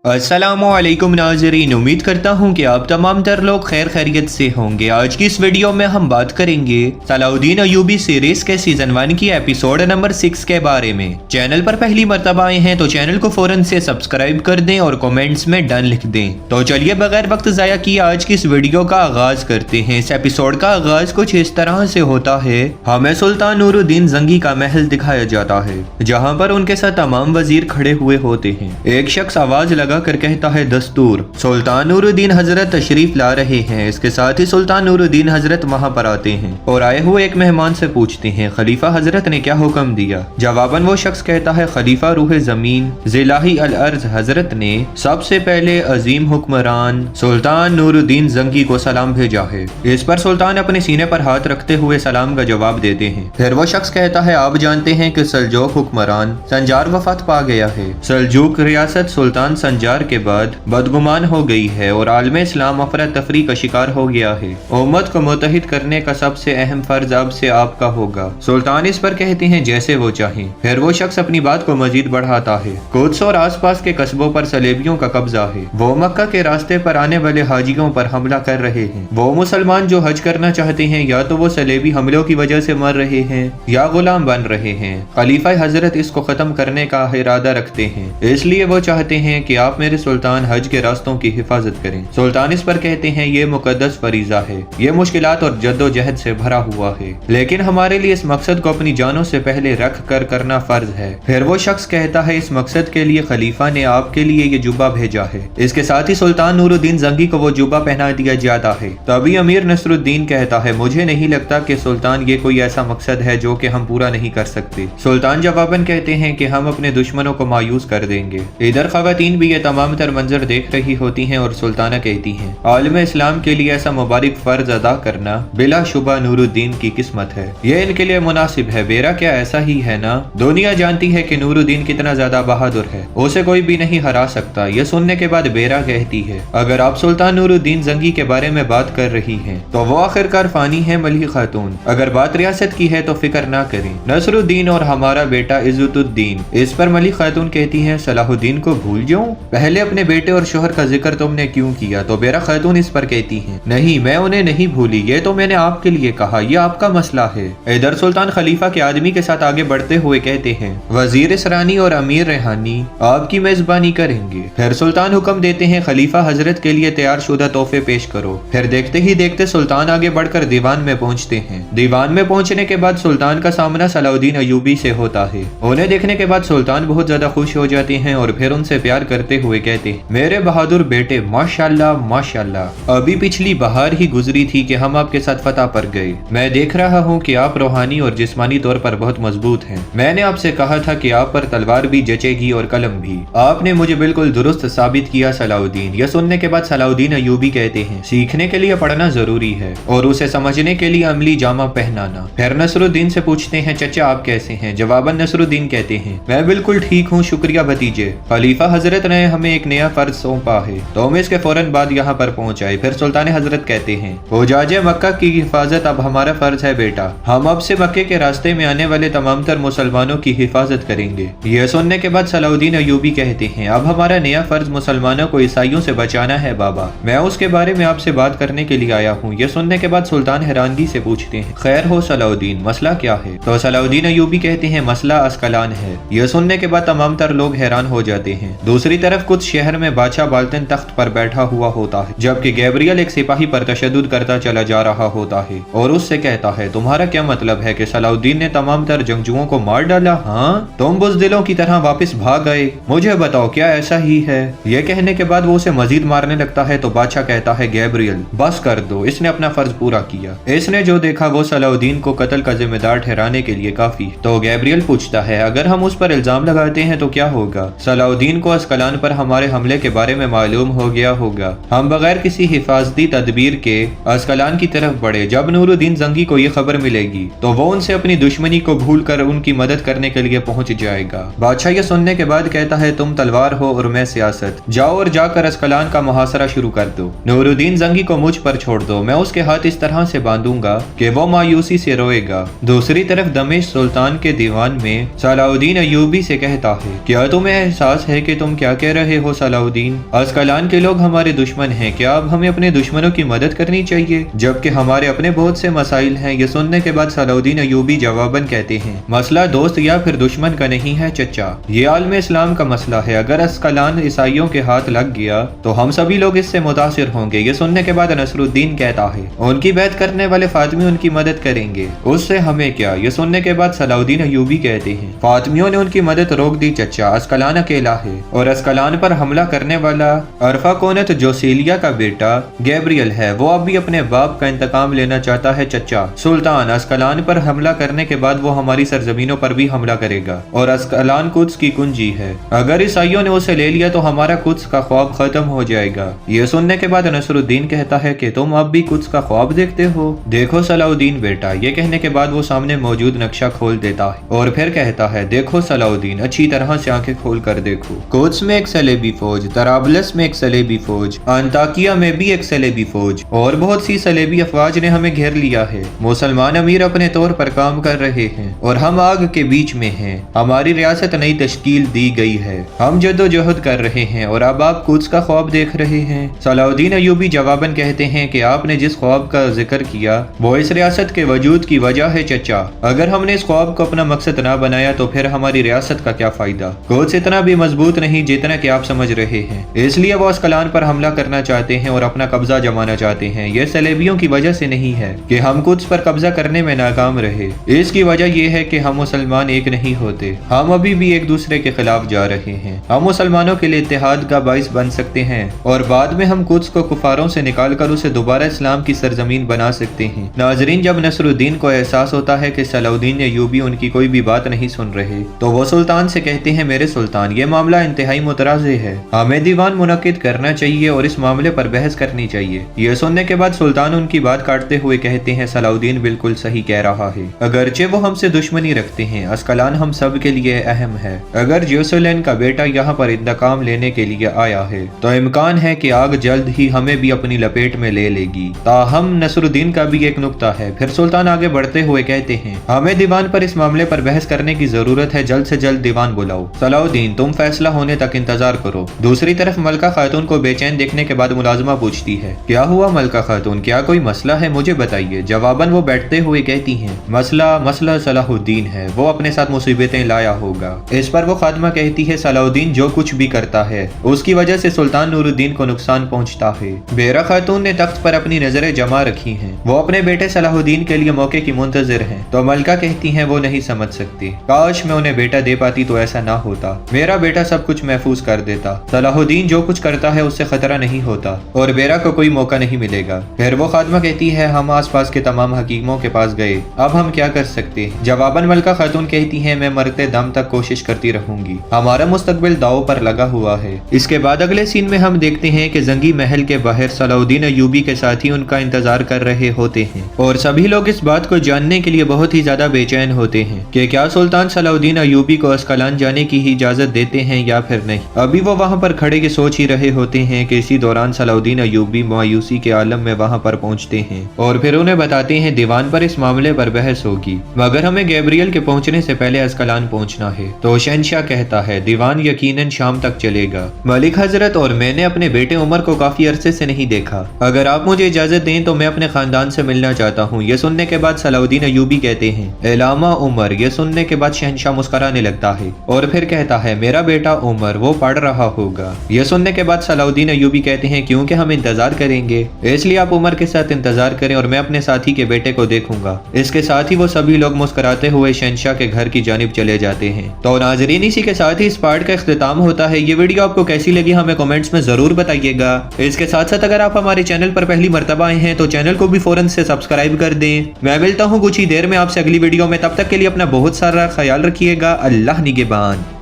अस्सलामुअलैकुम नाज़रीन, उम्मीद करता हूँ कि आप तमाम तर लोग खैर खैरियत से होंगे। आज की इस वीडियो में हम बात करेंगे सलाउद्दीन अय्यूबी सीरीज के सीजन 1 की एपिसोड नंबर 6 के बारे में। चैनल पर पहली मर्तबा आए हैं तो चैनल को फौरन से सब्सक्राइब कर दें और कमेंट्स में डन लिख दें। तो चलिए बगैर वक्त ज़ाया किए आज की इस वीडियो का आगाज करते हैं। इस एपिसोड का आगाज कुछ इस तरह से होता है। हमें सुल्तान नूरुद्दीन जंगी का महल दिखाया जाता है, जहाँ पर उनके साथ तमाम वजीर खड़े हुए होते हैं। एक शख्स आवाज लगा कर कहता है, दस्तूर। सुल्तान नूरुद्दीन हजरत तशरीफ ला रहे हैं। इसके साथ ही सुल्तान नूरुद्दीन हजरत वहां पर आते हैं और आए हुए एक मेहमान से पूछते हैं, खलीफा हजरत ने क्या हुक्म दिया। जवाबन वो शख्स कहता है, खलीफा रूह जमीन जिलाही अल अर्ज हजरत ने सबसे पहले अजीम हुक्मरान सुल्तान नूरुद्दीन जंगी को सलाम भेजा है। इस पर सुल्तान अपने सीने पर हाथ रखते हुए सलाम का जवाब देते हैं। फिर वो शख्स कहता है, आप जानते हैं कि सल्जूक हुक्मरान संजार वफात पा गया है। सल्जूक रियासत सुल्तान संजार के बाद बदगुमान हो गई है और आलम इस्लाम अफरा तफरी का शिकार हो गया है। उम्मत को मुत्तहिद करने का सबसे अहम फर्ज अब से आपका होगा। सुल्तान इस पर कहते हैं, जैसे वो चाहें। फिर वो शख्स अपनी बात को मजीद बढ़ाता है। कुद्स और आसपास के कस्बों पर सलेबियों का कब्जा है। वो मक्का के रास्ते पर आने वाले हाजियों पर हमला कर रहे हैं। वो मुसलमान जो हज करना चाहते हैं या तो वो सलेबी हमलों की वजह से मर रहे हैं या गुलाम बन रहे हैं। खलीफा हजरत इसको खत्म करने का इरादा रखते हैं, इसलिए वो चाहते हैं कि आप मेरे सुल्तान हज के रास्तों की हिफाजत करें। सुल्तान इस पर कहते हैं, ये मुकद्दस फरीजा है, ये मुश्किलात और जद्दोजहद से भरा हुआ है, लेकिन हमारे लिए इस मकसद को अपनी जानों से पहले रख कर करना फर्ज है। फिर वो शख्स कहता है, इस मकसद के लिए खलीफा ने आपके लिए ये जुब्बा भेजा है। इसके साथ ही सुल्तान नूरुद्दीन जंगी को वो जुब्बा पहना दिया जाता है। तभी अमीर नसरुद्दीन कहता है, मुझे नहीं लगता कि सुल्तान ये कोई ऐसा मकसद है जो कि हम पूरा नहीं कर सकते। सुल्तान जवाबन कहते हैं कि हम अपने दुश्मनों को मायूस कर देंगे। इधर खवातीन भी ये तमाम तर मंजर देख रही होती हैं और सुल्ताना कहती हैं, आलम इस्लाम के लिए ऐसा मुबारक फर्ज अदा करना बिलाशुबा नूरुद्दीन की किस्मत है। ये इनके लिए मुनासिब है। बेरा क्या ऐसा ही है ना? दुनिया जानती है कि नूरुद्दीन कितना ज्यादा बहादुर है, उसे कोई भी नहीं हरा सकता। ये सुनने के बाद बेरा कहती है, अगर आप सुल्तान नूरुद्दीन जंगी के बारे में बात कर रही हैं तो वो आखिरकार फानी है मलिक खातून। अगर बात रियासत की है तो फिक्र ना करें, नसरुद्दीन और हमारा बेटा इज्जतुद्दीन। इस पर मलिक खातून कहती है, सलाहुद्दीन को भूल जाऊं? पहले अपने बेटे और शोहर का जिक्र तुमने क्यों किया? तो बेरा खातून इस पर कहती हैं, नहीं, मैं उन्हें नहीं भूली, ये तो मैंने आपके लिए कहा, ये आपका मसला है। इधर सुल्तान खलीफा के आदमी के साथ आगे बढ़ते हुए कहते हैं, वजीर इसरानी और अमीर रेहानी आपकी मेजबानी करेंगे। फिर सुल्तान हुक्म देते हैं, खलीफा हजरत के लिए तैयार शुदा तोहफे पेश करो। फिर देखते ही देखते सुल्तान आगे बढ़कर दीवान में पहुंचते हैं। दीवान में पहुंचने के बाद सुल्तान का सामना सलाउद्दीन अय्यूबी से होता है। उन्हें देखने के बाद सुल्तान बहुत ज्यादा खुश हो जाते हैं और फिर उनसे प्यार करते हुए कहते हैं, मेरे बहादुर बेटे, माशाल्लाह माशाल्लाह, अभी पिछली बहार ही गुजरी थी कि हम आपके साथ फतह पर गए। मैं देख रहा हूँ कि आप रूहानी और जिस्मानी तौर पर बहुत मजबूत हैं। मैंने आपसे कहा था कि आप पर तलवार भी जचेगी और कलम भी। आपने मुझे बिल्कुल दुरुस्त साबित किया सलाउद्दीन। यह सुनने के बाद सलाउद्दीन अय्यूबी कहते हैं, सीखने के लिए पढ़ना जरूरी है और उसे समझने के लिए अमली जामा पहनाना। फिर नसरुद्दीन से पूछते हैं, चचा आप कैसे हैं? जवाबन नसरुद्दीन कहते हैं, मैं बिल्कुल ठीक हूँ, शुक्रिया भतीजे। खलीफा हजरत ने हमें एक नया फर्ज सौंपा है तो हमें इसके फौरन बाद यहाँ पर पहुँचाए। फिर सुल्तान हजरत कहते हैं, हुजाजे मक्का की हिफाजत अब हमारा फर्ज है बेटा। हम अब से मक्के के रास्ते में आने वाले तमाम तर मुसलमानों की हिफाजत करेंगे। यह सुनने के बाद सलाउद्दीन अय्यूबी कहते हैं, अब हमारा नया फर्ज मुसलमानों को ईसाइयों से बचाना है बाबा। मैं उसके बारे में आपसे बात करने के लिए आया हूँ। यह सुनने के बाद सुल्तान हैरानगी से पूछते हैं, खैर हो सलाउद्दीन, मसला क्या है? तो सलाउद्दीन अय्यूबी कहते हैं, मसला अस्कलान है। यह सुनने के बाद तमाम तर लोग हैरान हो जाते हैं। दूसरी तरफ कुछ शहर में बादशाह बाल्तन तख्त पर बैठा हुआ होता है, जबकि गैब्रियल एक सिपाही पर तशद्दुद करता चला जा रहा होता है और उससे कहता है, तुम्हारा क्या मतलब है कि सलाउद्दीन ने तमाम तर जंगजुओं को मार डाला? हाँ, तुम बुज़दिलों की तरह वापस भाग गए, मुझे बताओ क्या ऐसा ही है? यह कहने के बाद वो उसे मजीद मारने लगता है तो बादशाह कहता है, गैब्रियल बस कर दो, इसने अपना फर्ज पूरा किया। इसने जो देखा वो सलाउद्दीन को कत्ल का जिम्मेदार ठहराने के लिए काफी। तो गैब्रियल पूछता है, अगर हम उस पर इल्जाम लगाते हैं तो क्या होगा? सलाउद्दीन को अस्कलान पर हमारे हमले के बारे में मालूम हो गया होगा। हम बगैर किसी हिफाजती तदबीर के अस्कलान की तरफ बढ़े। जब नूरुद्दीन जंगी को ये खबर मिलेगी तो वो उनसे अपनी दुश्मनी को भूल कर उनकी मदद करने के लिए पहुंच जाएगा। बादशाह ये सुनने के बाद कहता है, तुम तलवार हो और मैं सियासत, जाओ और जाकर अस्कलान का मुहासरा शुरू कर दो। नूरुद्दीन जंगी को मुझ पर छोड़ दो, मैं उसके हाथ इस तरह से बांधूंगा कि वो मायूसी से रोएगा। दूसरी तरफ दमिश्क सुल्तान के दीवान में सलाउद्दीन अय्यूबी से कहता है, क्या तुम्हें एहसास है कि तुम क्या कह रहे हो सलाउद्दीन? अस्कलान के लोग हमारे दुश्मन हैं, क्या अब हमें अपने दुश्मनों की मदद करनी चाहिए जबकि हमारे अपने बहुत से मसाइल हैं? ये सुनने के बाद सलाउद्दीन अयूबी जवाबन कहते हैं, मसला दोस्त या फिर दुश्मन का नहीं है चचा, ये आलम इस्लाम का मसला है। अगर अस्कलान ईसाइयों के हाथ लग गया तो हम सभी लोग इससे मुतासिर होंगे। ये सुनने के बाद नसरुद्दीन कहता है, उनकी बैत करने वाले फातिमी उनकी मदद करेंगे, उससे हमें क्या? ये सुनने के बाद सलाउद्दीन अयूबी कहते हैं, फातिमियों ने उनकी मदद रोक दी चचा, अस्कलान अकेला है और अस्कलान पर हमला करने वाला अरफा कोनत जोसेलिया का बेटा गैब्रियल है, वो अब भी अपने बाप का इंतकाम लेना चाहता है चचा। सुल्तान, अस्कलान पर हमला करने के बाद वो हमारी सरजमीनों पर भी हमला करेगा और अस्कलान कुद्स की कुंजी है, अगर ईसाइयों ने उसे ले लिया तो हमारा कुद्स का ख्वाब खत्म हो जाएगा। ये सुनने के बाद नसरुद्दीन कहता है कि तुम अब भी कुद्स का ख्वाब देखते हो? देखो सलाउद्दीन बेटा, ये कहने के बाद वो सामने मौजूद नक्शा खोल देता है और फिर कहता है, देखो सलाउद्दीन, अच्छी तरह से आंखें खोल कर देखो, कुद्स में एक सलेबी फौज, तराबलस में एक सलेबी फौज, अंताकिया में भी एक सलेबी फौज और बहुत सी सलेबी अफवाज ने हमें घेर लिया है। मुसलमान अमीर अपने तौर पर काम कर रहे हैं और हम आग के बीच में हैं। हमारी रियासत नई तश्कील दी गई है, हम जद्दोजहद कर रहे हैं और अब आप कुद्स का ख्वाब देख रहे हैं। सलाउद्दीन अयूबी जवाबन कहते हैं कि आपने जिस ख्वाब का जिक्र किया वो इस रियासत के वजूद की वजह है चचा, अगर हमने इस ख्वाब को अपना मकसद ना बनाया तो फिर हमारी रियासत का क्या फायदा? कुद्स इतना भी मजबूत नहीं जितना कि आप समझ रहे हैं, इसलिए वो अस्कलान पर हमला करना चाहते हैं और अपना कब्जा जमाना चाहते हैं। ये सलेबियों की वजह से नहीं है कि हम कुद्स पर कब्जा करने में नाकाम रहे, इसकी वजह यह है कि हम मुसलमान एक नहीं होते, हम अभी भी एक दूसरे के खिलाफ जा रहे हैं। हम मुसलमानों के लिए इत्तेहाद का बाइस बन सकते हैं और बाद में हम कुद्स को कुफारों से निकाल कर उसे दोबारा इस्लाम की सरजमीन बना सकते हैं। नाजरीन, जब नसरुद्दीन को एहसास होता है कि सलाउद्दीन अयूबी उनकी कोई भी बात नहीं सुन रहे तो वो सुल्तान से कहते हैं, मेरे सुल्तान, ये मामला इंतहाई मुतराज़े है, हमें दीवान मुनक्किद करना चाहिए और इस मामले पर बहस करनी चाहिए। ये सुनने के बाद सुल्तान उनकी बात काटते हुए कहते हैं, सलाउद्दीन बिल्कुल सही कह रहा है, अगरचे वो हमसे दुश्मनी रखते हैं, अस्कलान हम सब के लिए अहम है। अगर जोसेलिन का बेटा यहाँ पर इंतकाम लेने के लिए आया है तो इम्कान है कि आग जल्द ही हमें भी अपनी लपेट में ले लेगी। ताहम नसरुद्दीन का भी एक नुक्ता है। फिर सुल्तान आगे बढ़ते हुए कहते हैं, हमें दीवान पर इस मामले पर बहस करने की जरूरत है, जल्द से जल्द दीवान बुलाओ। सलाउद्दीन, तुम फैसला होने तक इंतजार करो। दूसरी तरफ मलका खातून को बेचैन देखने के बाद मुलाजमा पूछती है, क्या हुआ मलका खातून, क्या कोई मसला है, मुझे बताइए। जवाबन वो बैठते हुए कहती हैं, मसला सलाहुद्दीन है, वो अपने साथ मुसीबतें लाया होगा। इस पर वो खात्मा कहती है, सलाउद्दीन जो कुछ भी करता है उसकी वजह से सुल्तान नूरुद्दीन को नुकसान पहुंचता है। बेरा खातून ने तख्त पर अपनी नजरें जमा रखी हैं, वो अपने बेटे सलाहुद्दीन के लिए मौके की मुंतजिर हैं। तो मलका कहती हैं, वो नहीं समझ सकती, काश मैं उन्हें बेटा दे पाती तो ऐसा ना होता, मेरा बेटा सब कुछ महफूज कर देता। सलाहुद्दीन जो कुछ करता है उससे खतरा नहीं होता और बेरा को कोई मौका नहीं मिलेगा। फिर वो खात्मा कहती है, हम आस पास के तमाम हकीमों के पास गए, अब हम क्या कर सकते। जवाबन मलका खातून कहती है, मैं मरते दम तक कोशिश करती रहूंगी, हमारा मुस्तकबिल दाव पर लगा हुआ है। इसके बाद अगले सीन में हम देखते हैं कि जंगी महल के बाहर सलाउद्दीन अयूबी के साथी उनका इंतजार कर रहे होते हैं और सभी लोग इस बात को जानने के लिए बहुत ही ज्यादा बेचैन होते हैं कि क्या सुल्तान सलाउद्दीन अयूबी को अस्कलान जाने की ही इजाजत देते हैं या फिर नहीं। अभी वो वहां पर खड़े के सोच ही रहे होते हैं कि इसी दौरान सलाउद्दीन अयूबी मायूसी के आलम में वहां पर पहुंचते हैं और फिर उन्हें बताते हैं दीवान पर इस मामले पर बहस होगी, मगर हमें गैब्रियल के पहुंचने से पहले अस्कलान पहुंचना है। तो शहंशाह कहता है, दीवान यकीनन शाम तक चलेगा। मलिक हजरत, और मैंने अपने बेटे उमर को काफी अरसे से नहीं देखा, अगर आप मुझे इजाजत दें तो मैं अपने खानदान से मिलना चाहता हूँ। ये सुनने के बाद सलाउद्दीन अयूबी कहते हैं, एलामा उमर। ये सुनने के बाद शहंशाह मुस्कुराने लगता है और फिर कहता है, मेरा बेटा उमर, वो पढ़ रहा होगा। ये सुनने के बाद सलाउद्दीन अयूबी कहते हैं, क्योंकि हम इंतजार करेंगे, इसलिए आप उमर के साथ इंतजार करें और मैं अपने साथी के बेटे को देखूंगा। इसके साथ ही वो सभी लोग मुस्कुराते हुए शहंशाह के घर की जानिब चले जाते हैं। तो नाजरीन, इसी के साथ ही इस पार्ट का इख्तिताम होता है। ये वीडियो आपको कैसी लगी हमें कमेंट्स में जरूर बताइएगा। इसके साथ साथ अगर आप हमारे चैनल पर पहली मर्तबा आए हैं तो चैनल को भी फौरन से सब्सक्राइब कर दें। मैं मिलता हूँ कुछ ही देर में आपसे अगली वीडियो में, तब तक के लिए अपना बहुत सारा ख्याल रखिएगा। अल्लाह निगहबान।